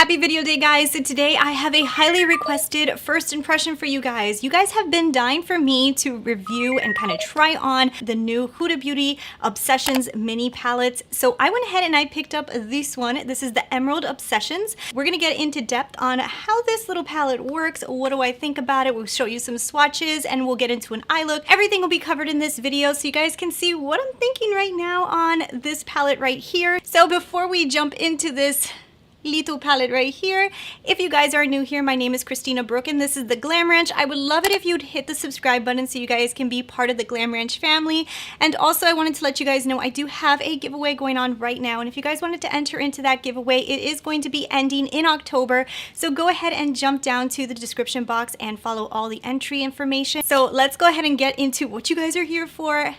Happy video day, guys. So today I have a highly requested first impression for you guys. You guys have been dying for me to review and kind of try on the new Huda Beauty Obsessions mini palettes. So I went ahead and I picked up this one. This is the Emerald Obsessions. We're gonna get into depth on how this little palette works. What do I think about it? We'll show you some swatches and we'll get into an eye look. Everything will be covered in this video so you guys can see what I'm thinking right now on this palette right here. So before we jump into this little palette right here, if you guys are new here, my name is Christina Brooke and this is the GLAMRANCH. I would love it if you'd hit the subscribe button so you guys can be part of the GLAMRANCH family. And also I wanted to let you guys know I do have a giveaway going on right now, and if you guys wanted to enter into that giveaway, it is going to be ending in October, so go ahead and jump down to the description box and follow all the entry information. So let's go ahead and get into what you guys are here for.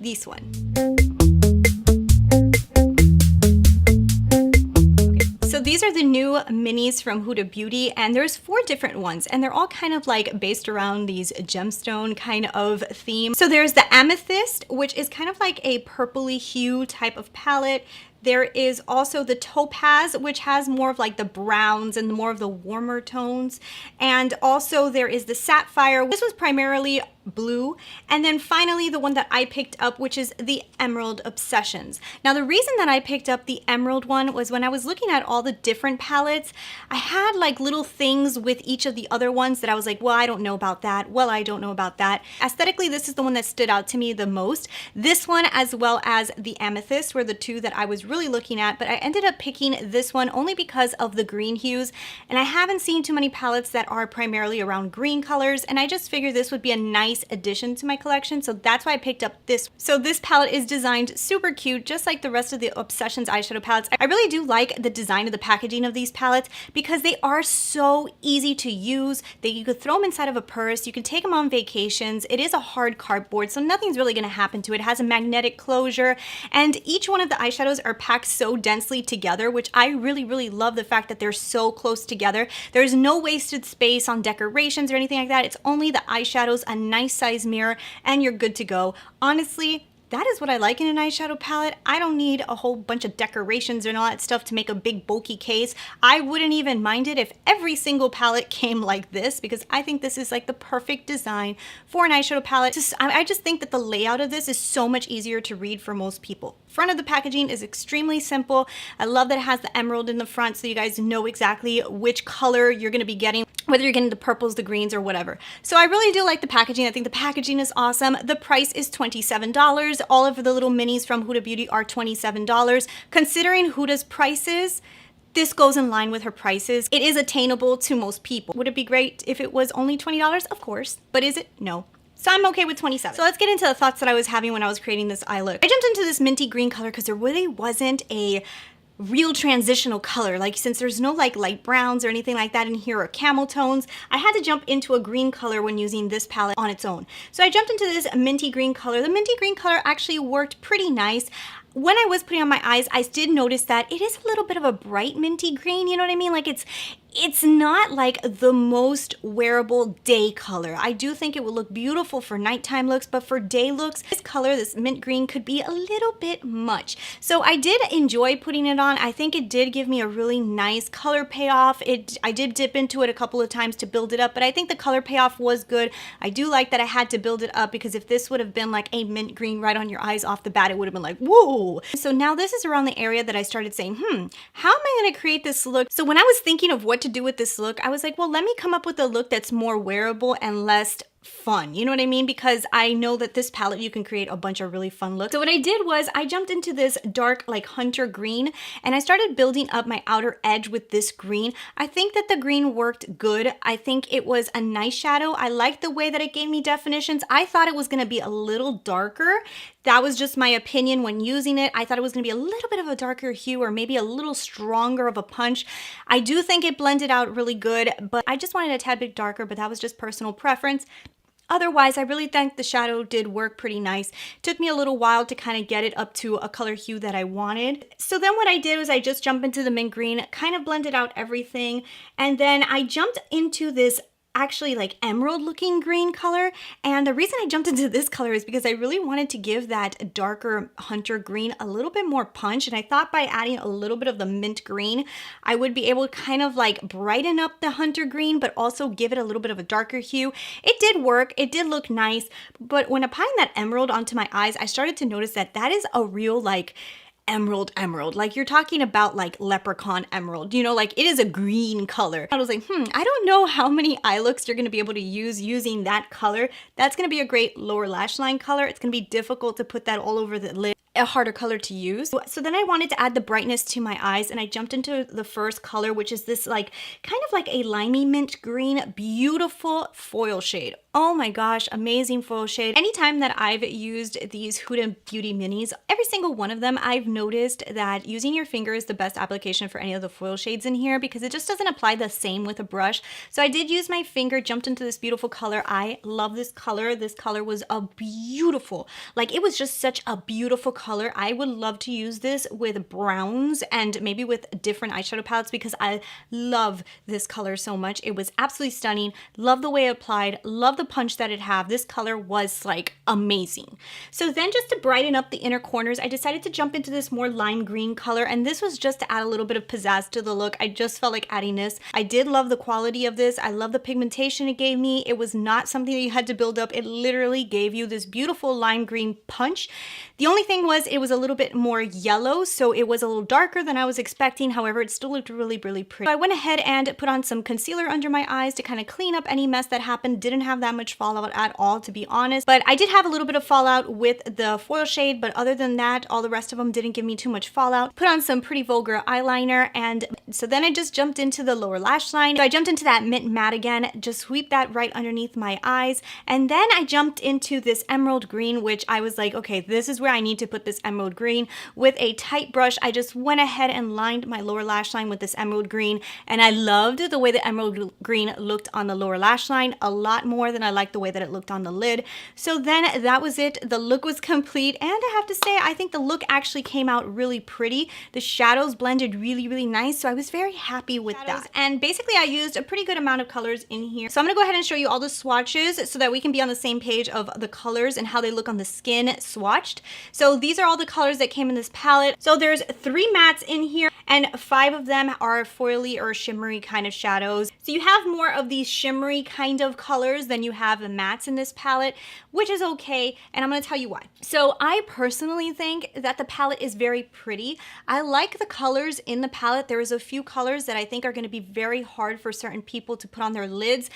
This one. So these are the new minis from Huda Beauty, and there's 4 different ones, and they're all kind of like based around these gemstone kind of theme. So there's the Amethyst, which is kind of like a purpley hue type of palette. There is also the Topaz, which has more of like the browns and more of the warmer tones. And also there is the Sapphire. This was primarily blue. And then finally the one that I picked up, which is the Emerald Obsessions. Now the reason that I picked up the Emerald one was when I was looking at all the different palettes, I had like little things with each of the other ones that I was like, well, I don't know about that. Well, I don't know about that. Aesthetically, this is the one that stood out to me the most. This one as well as the Amethyst were the two that I was really looking at, but I ended up picking this one only because of the green hues, and I haven't seen too many palettes that are primarily around green colors, and I just figured this would be a nice addition to my collection, so that's why I picked up this. So this palette is designed super cute, just like the rest of the Obsessions eyeshadow palettes. I really do like the design of the packaging of these palettes because they are so easy to use. That you could throw them inside of a purse, you can take them on vacations. It is a hard cardboard, so nothing's really going to happen to it. It has a magnetic closure, and each one of the eyeshadows are packed so densely together, which I really love the fact that they're so close together. There's no wasted space on decorations or anything like that. It's only the eyeshadows, a nice size mirror, and you're good to go. Honestly, that is what I like in an eyeshadow palette. I don't need a whole bunch of decorations and all that stuff to make a big bulky case. I wouldn't even mind it if every single palette came like this, because I think this is like the perfect design for an eyeshadow palette. I just think that the layout of this is so much easier to read for most people. Front of the packaging is extremely simple. I love that it has the emerald in the front so you guys know exactly which color you're going to be getting, whether you're getting the purples, the greens, or whatever. So I really do like the packaging. I think the packaging is awesome. The price is $27. All of the little minis from Huda Beauty are $27. Considering Huda's prices, this goes in line with her prices. It is attainable to most people. Would it be great if it was only $20? Of course. But is it? No. So I'm okay with 27. So let's get into the thoughts that I was having when I was creating this eye look. I jumped into this minty green color because there really wasn't a real transitional color. Like, since there's no like light browns or anything like that in here or camel tones, I had to jump into a green color when using this palette on its own. So I jumped into this minty green color. The minty green color actually worked pretty nice. When I was putting on my eyes, I did notice that it is a little bit of a bright minty green, you know what I mean? Like it's not like the most wearable day color. I do think it would look beautiful for nighttime looks, but for day looks, this color, this mint green, could be a little bit much. So I did enjoy putting it on. I think it did give me a really nice color payoff. I did dip into it a couple of times to build it up, but I think the color payoff was good. I do like that I had to build it up, because if this would have been like a mint green right on your eyes off the bat, it would have been like, whoa. So now this is around the area that I started saying, how am I going to create this look? So when I was thinking of what to do with this look, I was like, well, let me come up with a look that's more wearable and less fun, you know what I mean? Because I know that this palette, you can create a bunch of really fun looks. So what I did was I jumped into this dark like hunter green, and I started building up my outer edge with this green. I think that the green worked good. I think it was a nice shadow. I liked the way that it gave me definitions. I thought it was going to be a little darker. That was just my opinion when using it. I thought it was going to be a little bit of a darker hue, or maybe a little stronger of a punch. I do think it blended out really good, but I just wanted a tad bit darker, but that was just personal preference. Otherwise, I really think the shadow did work pretty nice. It took me a little while to kind of get it up to a color hue that I wanted. So then what I did was I just jumped into the mint green, kind of blended out everything, and then I jumped into this actually like emerald looking green color, and the reason I jumped into this color is because I really wanted to give that darker hunter green a little bit more punch, and I thought by adding a little bit of the mint green I would be able to kind of like brighten up the hunter green but also give it a little bit of a darker hue. It did work, it did look nice, but when applying that emerald onto my eyes I started to notice that that is a real like emerald, like you're talking about like leprechaun emerald, you know, like it is a green color. I was like, I don't know how many eye looks you're going to be able to use using that color. That's going to be a great lower lash line color. It's going to be difficult to put that all over the lid, a harder color to use. So then I wanted to add the brightness to my eyes, and I jumped into the first color, which is this like kind of like a limey mint green, beautiful foil shade. Oh my gosh, amazing foil shade. Anytime that I've used these Huda Beauty minis, every single one of them, I've noticed that using your finger is the best application for any of the foil shades in here because it just doesn't apply the same with a brush. So I did use my finger, jumped into this beautiful color. I love this color. This color was a beautiful, like it was just such a beautiful color. I would love to use this with browns and maybe with different eyeshadow palettes because I love this color so much. It was absolutely stunning. Love the way it applied. Love the punch that it had. This color was like amazing. So then just to brighten up the inner corners, I decided to jump into this more lime green color, and this was just to add a little bit of pizzazz to the look. I just felt like adding this. I did love the quality of this. I love the pigmentation it gave me. It was not something that you had to build up. It literally gave you this beautiful lime green punch. The only thing was it was a little bit more yellow, so it was a little darker than I was expecting. However, it still looked really, really pretty. So I went ahead and put on some concealer under my eyes to kind of clean up any mess that happened. Didn't have that much fallout at all, to be honest, but I did have a little bit of fallout with the foil shade, but other than that, all the rest of them didn't give me too much fallout. Put on some pretty vulgar eyeliner, and so then I just jumped into the lower lash line. So I jumped into that mint matte again, just sweep that right underneath my eyes, and then I jumped into this emerald green, which I was like, okay, this is where I need to put this emerald green. With a tight brush, I just went ahead and lined my lower lash line with this emerald green, and I loved the way the emerald green looked on the lower lash line a lot more than I liked the way that it looked on the lid. So then that was it. The look was complete, and I have to say, I think the look actually came out really pretty. The shadows blended really, really nice, so I was very happy with that. And basically, I used a pretty good amount of colors in here. So I'm gonna go ahead and show you all the swatches so that we can be on the same page of the colors and how they look on the skin swatched. So these are all the colors that came in this palette. So there's 3 mattes in here, and 5 of them are foily or shimmery kind of shadows. So you have more of these shimmery kind of colors than you have the mattes in this palette, which is okay, and I'm gonna tell you why. So I personally think that the palette is very pretty. I like the colors in the palette. There's a few colors that I think are gonna be very hard for certain people to put on their lids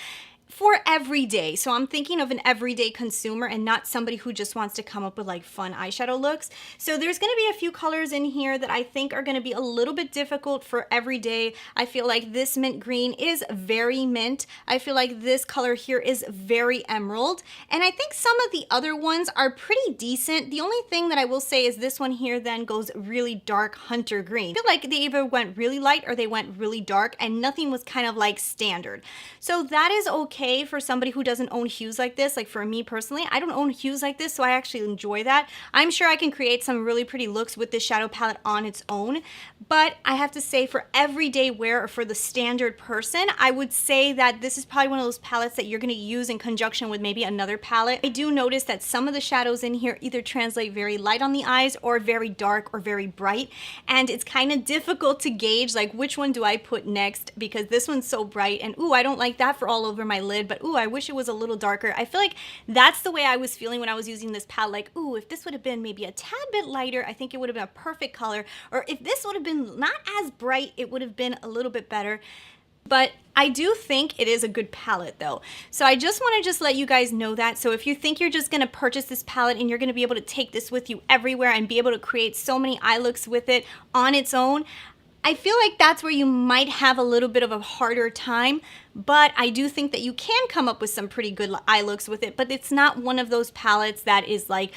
for every day. So I'm thinking of an everyday consumer and not somebody who just wants to come up with like fun eyeshadow looks. So there's going to be a few colors in here that I think are going to be a little bit difficult for every day. I feel like this mint green is very mint. I feel like this color here is very emerald. And I think some of the other ones are pretty decent. The only thing that I will say is this one here then goes really dark hunter green. I feel like they either went really light or they went really dark, and nothing was kind of like standard. So that is okay for somebody who doesn't own hues like this. Like for me personally, I don't own hues like this, so I actually enjoy that. I'm sure I can create some really pretty looks with this shadow palette on its own, but I have to say for everyday wear or for the standard person, I would say that this is probably one of those palettes that you're going to use in conjunction with maybe another palette. I do notice that some of the shadows in here either translate very light on the eyes or very dark or very bright, and it's kind of difficult to gauge like which one do I put next, because this one's so bright and ooh, I don't like that for all over my lid, but ooh, I wish it was a little darker. I feel like that's the way I was feeling when I was using this palette. Like, ooh, if this would have been maybe a tad bit lighter, I think it would have been a perfect color. Or if this would have been not as bright, it would have been a little bit better. But I do think it is a good palette though. So I just want to just let you guys know that. So if you think you're just going to purchase this palette and you're going to be able to take this with you everywhere and be able to create so many eye looks with it on its own, I feel like that's where you might have a little bit of a harder time, but I do think that you can come up with some pretty good eye looks with it, but it's not one of those palettes that is like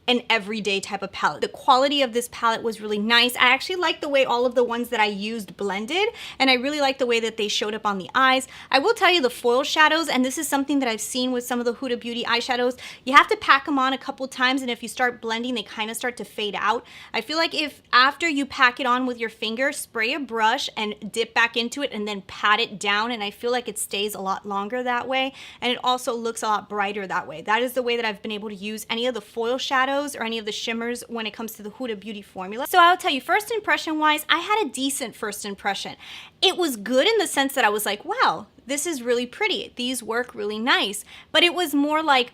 an everyday type of palette. The quality of this palette was really nice. I actually like the way all of the ones that I used blended, and I really like the way that they showed up on the eyes. I will tell you the foil shadows, and this is something that I've seen with some of the Huda Beauty eyeshadows, you have to pack them on a couple times, and if you start blending, they kind of start to fade out. I feel like if after you pack it on with your finger, spray a brush and dip back into it and then pat it down, and I feel like it stays a lot longer that way, and it also looks a lot brighter that way. That is the way that I've been able to use any of the foil shadows or any of the shimmers when it comes to the Huda Beauty formula. So I'll tell you, first impression wise, I had a decent first impression. It was good in the sense that I was like, wow, this is really pretty. These work really nice. But it was more like,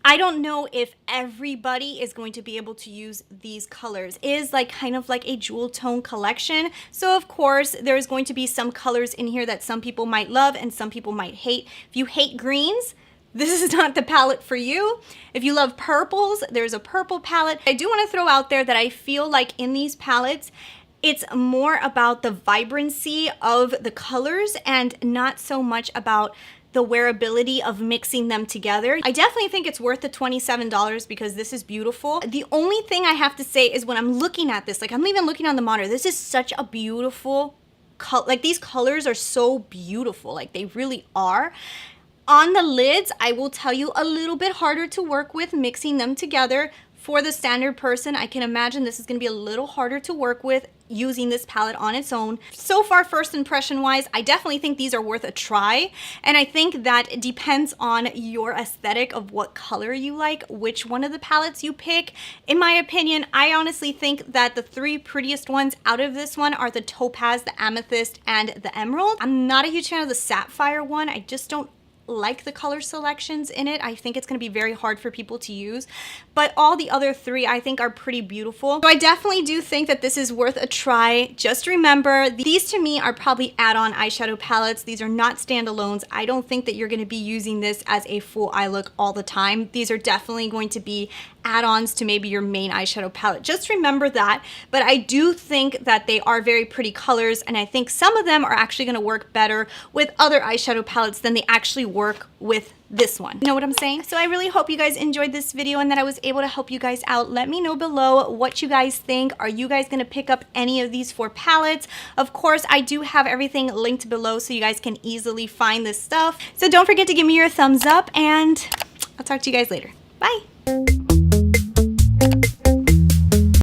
I don't know if everybody is going to be able to use these colors. It is like kind of like a jewel tone collection. So of course, there's going to be some colors in here that some people might love and some people might hate. If you hate greens, this is not the palette for you. If you love purples, there's a purple palette. I do want to throw out there that I feel like in these palettes, it's more about the vibrancy of the colors and not so much about the wearability of mixing them together. I definitely think it's worth the $27 because this is beautiful. The only thing I have to say is when I'm looking at this, like I'm even looking on the monitor, this is such a beautiful color. Like these colors are so beautiful, like they really are. On the lids, I will tell you a little bit harder to work with mixing them together. For the standard person, I can imagine this is going to be a little harder to work with using this palette on its own. So far, first impression wise, I definitely think these are worth a try. And I think that it depends on your aesthetic of what color you like, which one of the palettes you pick. In my opinion, I honestly think that the three prettiest ones out of this one are the Topaz, the Amethyst, and the Emerald. I'm not a huge fan of the Sapphire one. I just don't like the color selections in it. I think it's going to be very hard for people to use, but all the other three I think are pretty beautiful. So I definitely do think that this is worth a try. Just remember, these to me are probably add-on eyeshadow palettes. These are not standalones. I don't think that you're going to be using this as a full eye look all the time. These are definitely going to be add-ons to maybe your main eyeshadow palette. Just remember that, but I do think that they are very pretty colors, and I think some of them are actually going to work better with other eyeshadow palettes than they actually work with this one. You know what I'm saying? So I really hope you guys enjoyed this video and that I was able to help you guys out. Let me know below what you guys think. Are you guys going to pick up any of these four palettes? Of course, I do have everything linked below so you guys can easily find this stuff. So don't forget to give me your thumbs up, and I'll talk to you guys later. Bye!